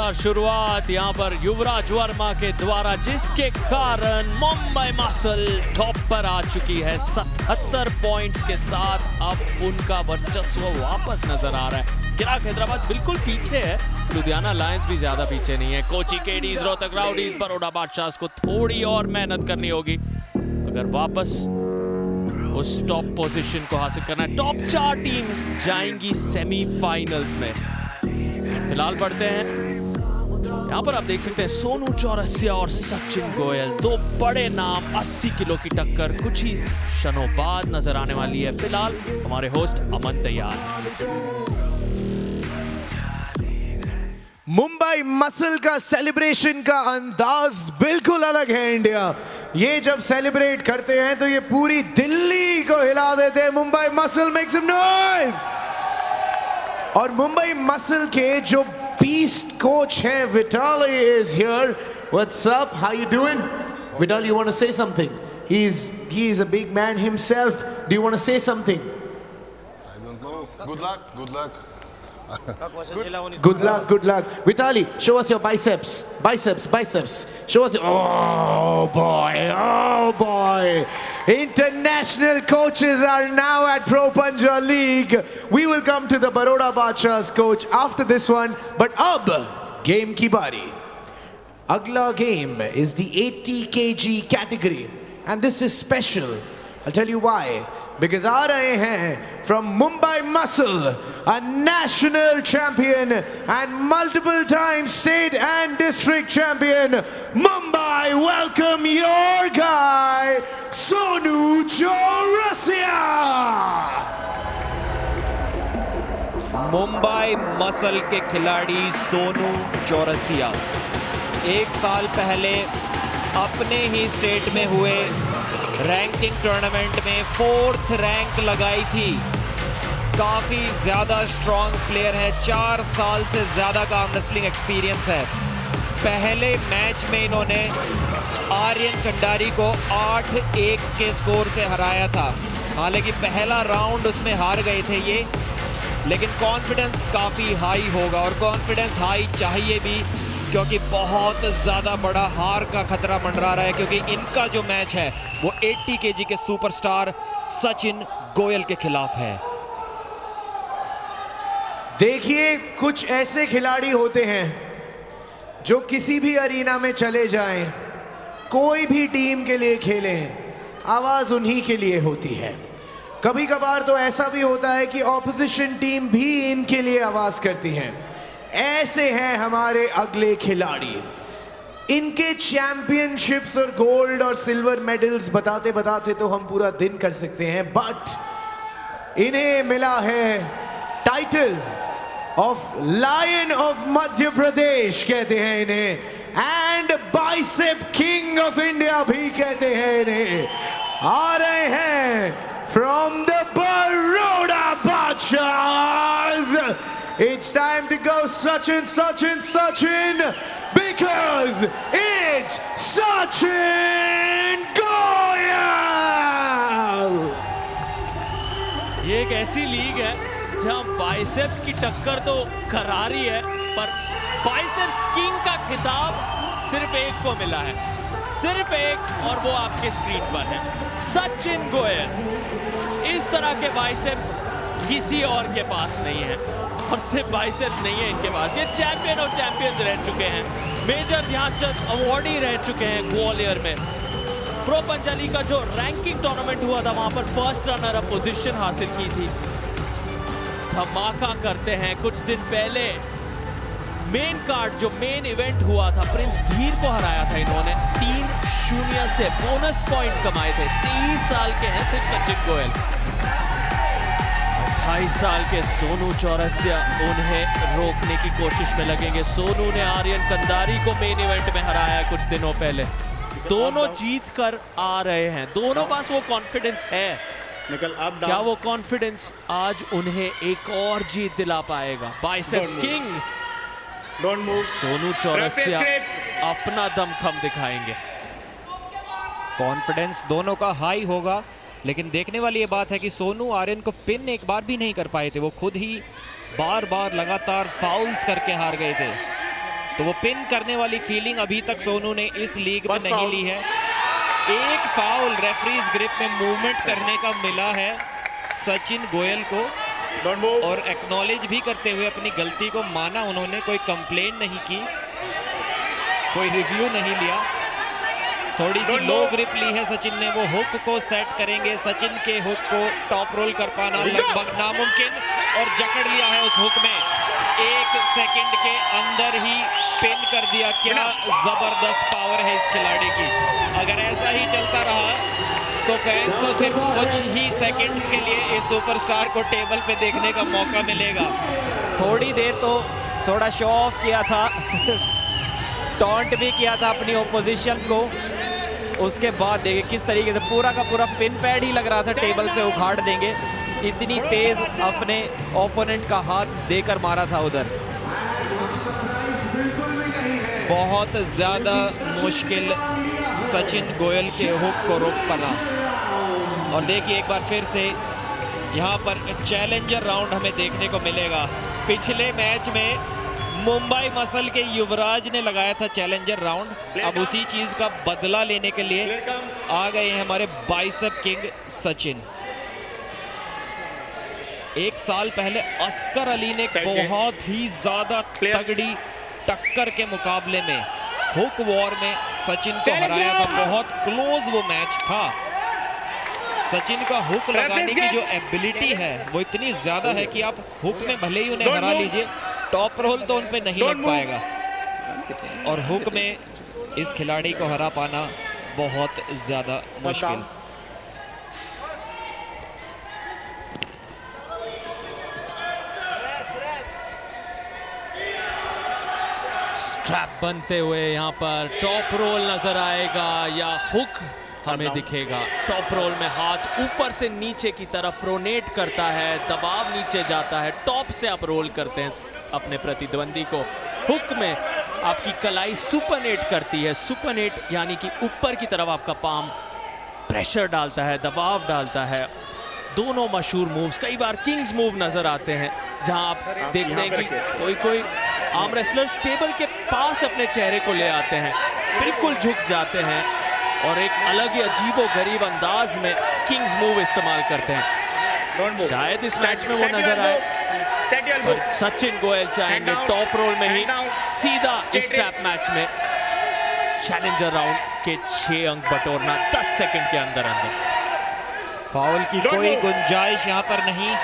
शानदार शुरुआत यहाँ पर युवराज वर्मा के द्वारा, जिसके कारण मुंबई मसल टॉप पर आ चुकी है 77 पॉइंट्स के साथ। अब उनका वर्चस्व वापस नजर आ रहा है। किराक हैदराबाद बिल्कुल पीछे है, लुधियाना लायंस भी ज्यादा पीछे नहीं है। कोची केडीज, रोहतक राउडीज, बड़ौदा बादशाहs को थोड़ी और मेहनत करनी होगी अगर वापस उस टॉप पोजीशन को हासिल करना है। टॉप 4 टीम्स जाएंगी सेमीफाइनल्स में। फिलहाल बढ़ते हैं, यहाँ पर आप देख सकते हैं सोनू चौरसिया और सचिन गोयल, दो बड़े नाम। 80 किलो की टक्कर कुछ ही क्षणों बाद नजर आने वाली है। फिलहाल हमारे होस्ट अमन तैयार। मुंबई मसल का सेलिब्रेशन का अंदाज बिल्कुल अलग है इंडिया। ये जब सेलिब्रेट करते हैं तो ये पूरी दिल्ली को हिला देते हैं। Mumbai Muscle make some noise. और मुंबई मसल के जो बीस्ट कोच हैं Vitaly is here. What's up, how you doing? Vitaly, you want to say something? He is a big man himself. Do you want to say something? I don't know. Good luck. Good luck. Good luck. Vitali, show us your biceps. Biceps. Show us. Oh boy. International coaches are now at Pro Punjab League. We will come to the Baroda Badshahs coach after this one. But ab game ki bari. Agla game is the 80 kg category. And this is special. I'll tell you why. Because aa rahe hain from Mumbai Muscle, a national champion and multiple time state and district champion. Mumbai, welcome your guy, Sonu Chaurasia. Mumbai Muscle के खिलाड़ी सोनू चौरसिया 1 साल पहले अपने ही state में हुए ranking tournament में 4th rank लगाई थी। काफ़ी ज़्यादा स्ट्रॉन्ग प्लेयर है, 4 साल से ज़्यादा का आर्म रेसलिंग एक्सपीरियंस है। पहले मैच में इन्होंने आर्यन कंडारी को 8-1 के स्कोर से हराया था। हालांकि पहला राउंड उसमें हार गए थे ये, लेकिन कॉन्फिडेंस काफ़ी हाई होगा और कॉन्फिडेंस हाई चाहिए भी, क्योंकि बहुत ज़्यादा बड़ा हार का खतरा मंडरा रहा है। क्योंकि इनका जो मैच है वो 80 केजी के सुपरस्टार सचिन गोयल के खिलाफ है। देखिए, कुछ ऐसे खिलाड़ी होते हैं जो किसी भी अरीना में चले जाएं, कोई भी टीम के लिए खेलें, आवाज़ उन्हीं के लिए होती है। कभी कभार तो ऐसा भी होता है कि ऑपोजिशन टीम भी इनके लिए आवाज़ करती है। ऐसे हैं हमारे अगले खिलाड़ी। इनके चैंपियनशिप्स और गोल्ड और सिल्वर मेडल्स बताते बताते तो हम पूरा दिन कर सकते हैं, बट इन्हें मिला है title of lion of Madhya Pradesh कहते हैं इन्हें, and bicep king of India भी कहते हैं इन्हें। आ रहे हैं फ्रॉम द बड़ौदा बादशाहs। It's time to go Sachin, because it's Sachin Goyal! ये एक ऐसी लीग है जहां बाइसेप्स की टक्कर तो करारी है, पर बाइसेप्स किंग का खिताब सिर्फ एक को मिला है, सिर्फ एक, और वो आपके स्क्रीन पर है, सचिन गोयल। इस तरह के बाइसेप्स किसी और के पास नहीं है, और सिर्फ बाइसेप्स नहीं है इनके पास, ये चैंपियन ऑफ चैंपियंस रह चुके हैं, मेजर ध्यानचंद अवार्डी रह चुके हैं ग्वालियर में। प्रो पंजाब लीग का जो रैंकिंग टूर्नामेंट हुआ था वहां पर फर्स्ट रनर अप पोजीशन हासिल की थी। धमाका करते हैं, कुछ दिन पहले मेन कार्ड जो मेन इवेंट हुआ था, प्रिंस धीर को हराया था इन्होंने 3-0 से, बोनस पॉइंट कमाए थे। 23 साल के हैं सिर्फ सचिन गोयल। 28 साल के सोनू चौरसिया उन्हें रोकने की कोशिश में लगेंगे। सोनू ने आर्यन कंदारी को मेन इवेंट में हराया कुछ दिनों पहले। दोनों जीत कर आ रहे हैं, दोनों पास वो कॉन्फिडेंस है। क्या वो कॉन्फिडेंस आज उन्हें एक और जीत दिला पाएगा? बाइसेप्स किंग सोनू चौरसिया अपना दमखम दिखाएंगे। कॉन्फिडेंस दोनों का हाई होगा, लेकिन देखने वाली ये बात है कि सोनू आर्यन को पिन एक बार भी नहीं कर पाए थे। वो खुद ही बार बार लगातार फाउल्स करके हार गए थे। तो वो पिन करने वाली फीलिंग अभी तक सोनू ने इस लीग में नहीं ली है। एक फाउल रेफरीज ग्रिप में मूवमेंट करने का मिला है सचिन गोयल को, और एक्नॉलेज भी करते हुए अपनी गलती को माना उन्होंने। कोई कंप्लेंट नहीं की, कोई रिव्यू नहीं लिया। थोड़ी सी लो ग्रिप ली है सचिन ने। वो हुक को सेट करेंगे, सचिन के हुक को टॉप रोल कर पाना लगभग नामुमकिन, और जकड़ लिया है उस हुक में। 1 सेकंड के अंदर ही पिन कर दिया। क्या जबरदस्त पावर है इस खिलाड़ी की। अगर ऐसा ही चलता रहा तो फैंस को सिर्फ कुछ ही सेकंड्स के लिए इस सुपरस्टार को टेबल पे देखने का मौका मिलेगा। थोड़ी देर तो थोड़ा शो ऑफ किया था, टॉन्ट भी किया था अपनी ओपोजिशन को। उसके बाद देखिए किस तरीके से पूरा का पूरा पिन पैड ही लग रहा था टेबल से उखाड़ देंगे, इतनी तेज अपने ओपोनेंट का हाथ देकर मारा था उधर। बहुत ज्यादा मुश्किल सचिन गोयल के हुक को रोक पाना। और देखिए एक बार फिर से यहाँ पर चैलेंजर राउंड हमें देखने को मिलेगा। पिछले मैच में मुंबई मसल के युवराज ने लगाया था चैलेंजर राउंड, अब उसी चीज का बदला लेने के लिए आ गए हैं हमारे बाइसेप किंग सचिन। 1 साल पहले अस्कर अली ने बहुत ही ज्यादा तगड़ी टक्कर के मुकाबले में हुक वॉर में सचिन को हराया था। बहुत क्लोज वो मैच था। सचिन का हुक लगाने की जो एबिलिटी है वो इतनी ज्यादा है कि आप हुक में भले ही उन्हें हरा लीजिए, टॉप रोल तो उन पे नहीं लग पाएगा। और हुक में इस खिलाड़ी को हरा पाना बहुत ज्यादा मुश्किल। स्ट्रैप बनते हुए यहाँ पर टॉप रोल नजर आएगा या हुक हमें दिखेगा। टॉप रोल में हाथ ऊपर से नीचे की तरफ प्रोनेट करता है, दबाव नीचे जाता है, टॉप से आप रोल करते हैं अपने प्रतिद्वंदी को। हुक में आपकी कलाई सुपरनेट करती है। सुपरनेट यानी कि ऊपर की तरफ आपका पाम प्रेशर डालता है, दबाव डालता है। दोनों मशहूर मूव्स, कई बार किंग्स मूव नजर आते हैं जहां आप देखते हैं कि कोई आर्म रेसलर्स टेबल के पास अपने चेहरे को ले आते हैं, बिल्कुल झुक जाते हैं और एक अलग ही अजीबो-गरीब अंदाज में किंग्स मूव इस्तेमाल करते हैं। शायद इस मैच में वो नजर आए, पर सचिन गोयल चाहेंगे टॉप रोल में ही सीधा इस ट्रैप मैच में चैलेंजर राउंड के 6 अंक बटोरना 10 सेकंड के अंदर अंदर। फाउल की कोई गुंजाइश यहाँ पर नहीं।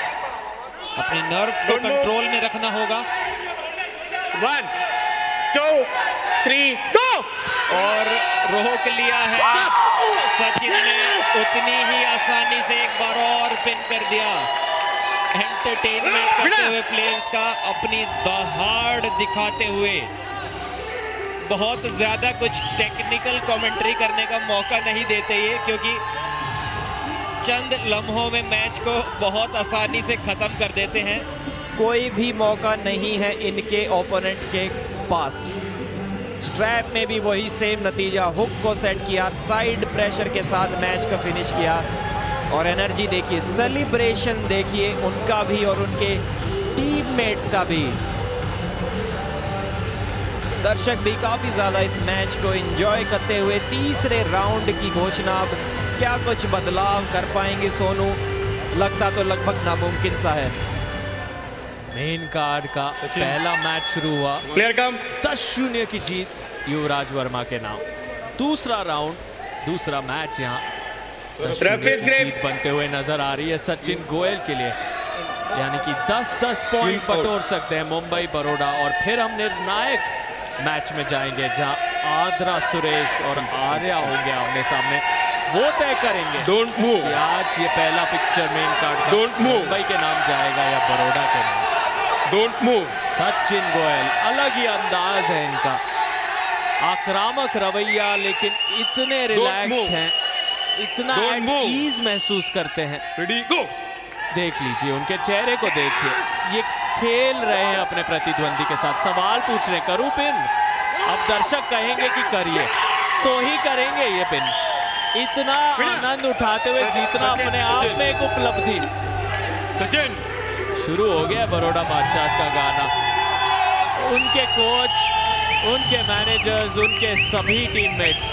अपने नर्व्स को कंट्रोल में रखना होगा। 1 2 3 गो! और रोक लिया है सचिन ने, उतनी ही आसानी से एक बार और पिन कर दिया। एंटरटेनमेंट करते हुए प्लेयर्स का अपनी दहाड़ दिखाते हुए बहुत ज्यादा कुछ टेक्निकल कमेंट्री करने का मौका नहीं देते ये, क्योंकि चंद लम्हों में मैच को बहुत आसानी से खत्म कर देते हैं। कोई भी मौका नहीं है इनके ओपोनेंट के पास। स्ट्रैप में भी वही सेम नतीजा, हुक को सेट किया, साइड प्रेशर के साथ मैच को फिनिश किया। और एनर्जी देखिए, सेलिब्रेशन देखिए उनका भी और उनके टीममेट्स का भी। दर्शक भी काफी ज्यादा इस मैच को एंजॉय करते हुए तीसरे राउंड की घोषणा। अब क्या कुछ बदलाव कर पाएंगे सोनू, लगता तो लगभग नामुमकिन सा है। मेन कार्ड का पहला मैच शुरू हुआ, 10-0 की जीत युवराज वर्मा के नाम। दूसरा राउंड, दूसरा मैच यहाँ 10-0 की जीत बनते हुए नजर आ रही है सचिन गोयल के लिए, यानी कि 10-10 पॉइंट बटोर सकते हैं मुंबई बड़ौदा। और फिर हम निर्णायक मैच में जाएंगे जहां आद्रा सुरेश और आर्या होंगे आमने सामने। वो तय करेंगे डोंट मूव कि आज ये पहला पिक्चर मेन कार्ड मुंबई के नाम जाएगा या बड़ौदा के नाम। Don't move. सचिन गोयल, अलग ही अंदाज है इनका, आक्रामक रवैया, लेकिन इतने रिलैक्स्ड हैं, इतना ईज महसूस करते हैं। रेडी गो! देख लीजिए उनके चेहरे को देखिए, ये खेल रहे हैं अपने प्रतिद्वंदी के साथ, सवाल पूछ रहे हैं करूं पिन? अब दर्शक कहेंगे कि करिए तो ही करेंगे ये पिन। इतना आनंद उठाते हुए जीतना अपने आप में एक उपलब्धि। सचिन शुरू हो गया बड़ौदा बादशाह का गाना। उनके कोच उनके मैनेजर्स, उनके सभी टीममेट्स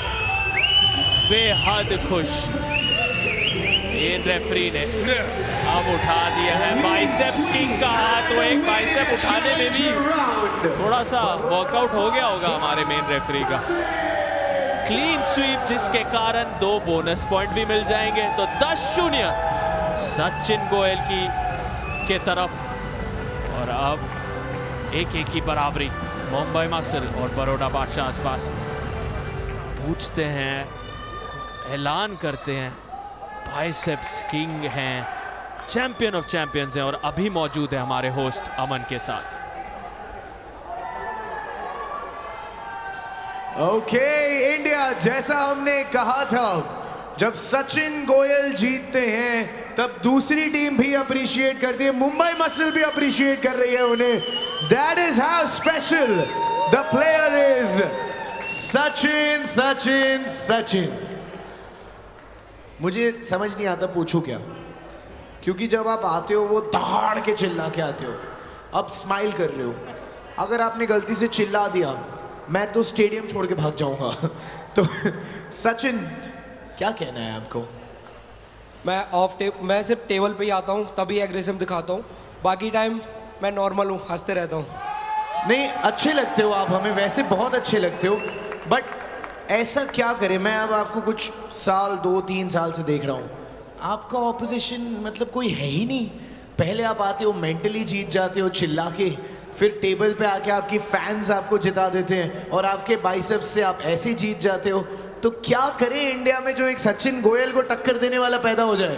बेहद खुश। मेन रेफरी ने अब उठा दिया है बाइसेप्स किंग का हाथ। तो एक बाइसेप उठाने में भी थोड़ा सा वर्कआउट हो गया होगा हमारे मेन रेफरी का। क्लीन स्वीप जिसके कारण 2 बोनस पॉइंट भी मिल जाएंगे। तो 10-0 सचिन गोयल के तरफ। और अब 1-1 की बराबरी। मुंबई मसल और बड़ौदा बादशाह आसपास पूछते हैं, ऐलान करते हैं बाइसेप्स किंग हैं, चैंपियन ऑफ चैंपियंस हैं और अभी मौजूद है हमारे होस्ट अमन के साथ। ओके इंडिया, जैसा हमने कहा था, जब सचिन गोयल जीतते हैं तब दूसरी टीम भी अप्रिशिएट करती है। मुंबई मसल भी अप्रिशिएट कर रही है उन्हें। That is how special the player is. Sachin Sachin Sachin. मुझे समझ नहीं आता पूछूं क्या, क्योंकि जब आप आते हो वो दहाड़ के चिल्ला के आते हो, अब स्माइल कर रहे हो। अगर आपने गलती से चिल्ला दिया, मैं तो स्टेडियम छोड़ के भाग जाऊंगा। तो सचिन, क्या कहना है आपको? मैं सिर्फ टेबल पे ही आता हूँ, तभी एग्रेसिव दिखाता हूँ। बाकी टाइम मैं नॉर्मल हूँ, हंसते रहता हूँ। नहीं, अच्छे लगते हो आप हमें, वैसे बहुत अच्छे लगते हो, बट ऐसा क्या करें? मैं अब आपको कुछ साल 2-3 साल से देख रहा हूँ, आपका ऑपोजिशन मतलब कोई है ही नहीं। पहले आप आते हो, मेंटली जीत जाते हो चिल्ला के, फिर टेबल पे आके आपकी फैंस आपको जिता देते हैं और आपके बाइसेप्स से आप ऐसे जीत जाते हो। तो क्या करें इंडिया में जो एक सचिन गोयल को टक्कर देने वाला पैदा हो जाए?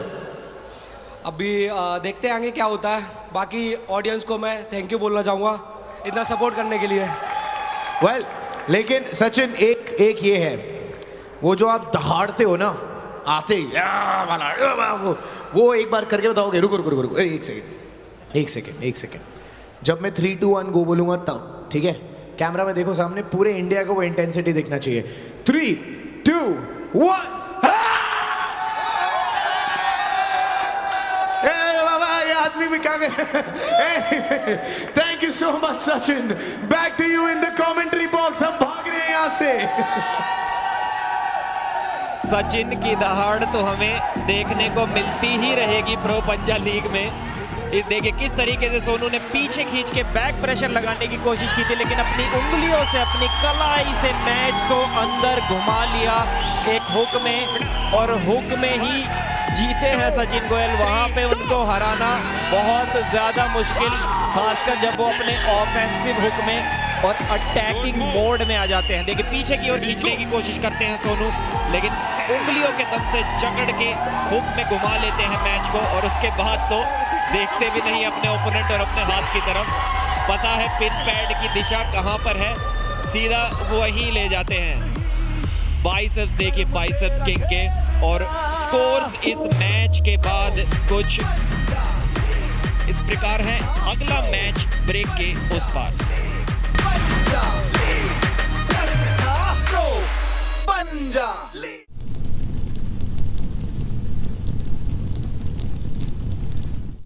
अभी देखते हैं आगे क्या होता है। बाकी ऑडियंस को मैं थैंक यू बोलना चाहूँगा इतना सपोर्ट करने के लिए। वेल, लेकिन सचिन एक ये है, वो जो आप दहाड़ते हो ना आते ही, वो एक बार करके बताओगे? रुको, एक सेकेंड। जब मैं 3, 2, 1 गो बोलूंगा तब, ठीक है? कैमरा में देखो सामने, पूरे इंडिया को वो इंटेंसिटी दिखना चाहिए। 3, 2, 1। आदमी भी क्या कर। Thank you so much Sachin. Back to you in the commentary box. हम भाग रहे हैं यहाँ से। सचिन की दहाड़ तो हमें देखने को मिलती ही रहेगी प्रो पंजा लीग में। इस देखिए किस तरीके से सोनू ने पीछे खींच के बैक प्रेशर लगाने की कोशिश की थी, लेकिन अपनी उंगलियों से, अपनी कलाई से मैच को अंदर घुमा लिया एक हुक में, और हुक में ही जीते हैं सचिन गोयल। वहां पे उनको हराना बहुत ज़्यादा मुश्किल, खासकर जब वो अपने ऑफेंसिव हुक में और अटैकिंग मोड में आ जाते हैं। देखिए पीछे की ओर खींचने की कोशिश करते हैं सोनू, लेकिन उंगलियों के दम से जकड़ के हुक में घुमा लेते हैं मैच को, और उसके बाद तो देखते भी नहीं अपने ओपोनेंट और अपने हाथ की तरफ। पता है पिन पैड की दिशा कहां पर है, सीधा वहीं ले जाते हैं। बाइसेप्स देखिए बाइसेप किंग के, और स्कोर्स इस मैच के बाद कुछ इस प्रकार है। अगला मैच ब्रेक के उस पार। पंजा